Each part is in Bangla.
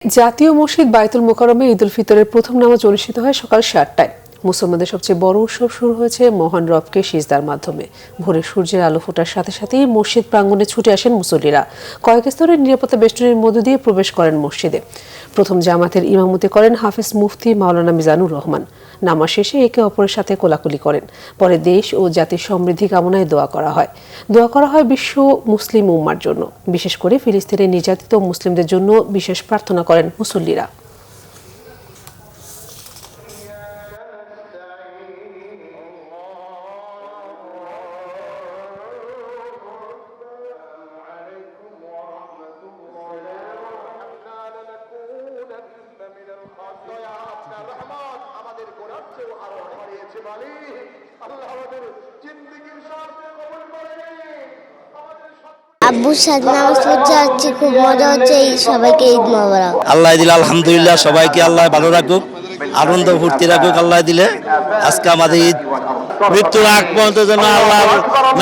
জাতীয় মসজিদ বায়তুল মোকাররমে ঈদ উল ফিতরের প্রথম নামাজ অনুষ্ঠিত হয় সকাল ৭টায়। মুসলমানদের সবচেয়ে বড় উৎসব শুরু হয়েছে মহান রবকে সিজদার মাধ্যমে। ভোরে সূর্যের আলো ফোটার সাথে সাথেই মসজিদ প্রাঙ্গণে ছুটে আসেন মুসল্লিরা। কয়েক স্তরের নিরাপত্তা বেষ্টনীর মধ্য দিয়ে প্রবেশ করেন মসজিদে। প্রথম জামাতের ইমামতি করেন হাফেজ মুফতি মাওলানা মিজানুর রহমান। নামাজ শেষে একে অপরের সাথে কোলাকুলি করেন। পরে দেশ ও জাতির সমৃদ্ধি কামনায় দোয়া করা হয় বিশ্ব মুসলিম উম্মার জন্য। বিশেষ করে ফিলিস্তিনে নির্যাতিত মুসলিমদের জন্য বিশেষ প্রার্থনা করেন মুসল্লিরা। আব্বুর সাথে নামাজ পড়তে যাচ্ছি, খুব মজা হচ্ছে। সবাইকে ঈদ মোবারক। আল্লাহ দিলে আলহামদুলিল্লাহ, সবাইকে আল্লাহ ভালো রাখুক, আনন্দ ফুর্তি রাখুক। আল্লাহ দিলে আজকে আমাদের ঈদ মৃত্যুর আগ পর্যন্ত যেন আল্লাহ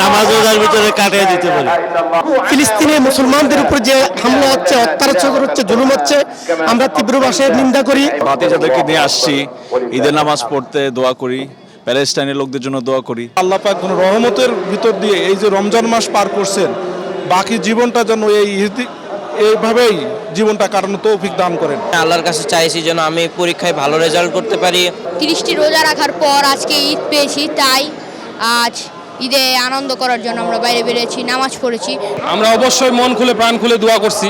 নামাজ রোজার ভিতরে কাটিয়ে দিতে পারে। ফিলিস্তিনে মুসলমানদের উপর যে হামলা হচ্ছে, অত্যাচার হচ্ছে, জুলুম হচ্ছে, আমরা তীব্র ভাষায় নিন্দা করি। ভাতিজাদেরকে নিয়ে আসছি ঈদের নামাজ পড়তে, দোয়া করি, প্যালেস্টাইনের লোকদের জন্য দোয়া করি। আল্লাহ পাক কোন রহমতের ভিতর দিয়ে এই যে রমজান মাস পার করছেন, বাকি জীবনটা যেন এইভাবেই জীবনটা কাটানোর তৌফিক দান করেন। আল্লাহর কাছে চাইছি যেন আমি পরীক্ষায় ভালো রেজাল্ট করতে পারি। 30টি রোজা রাখার পর আজকে ঈদ পেয়েছি, তাই আজ ঈদে আনন্দ করার জন্য আমরা বাইরে বেরিয়েছি, নামাজ পড়েছি। আমরা অবশ্যই মন খুলে প্রাণ খুলে দোয়া করছি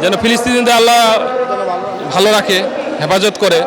যেন ফিলিস্তিনিদের আল্লাহ ভালো রাখে, হেফাজত করে।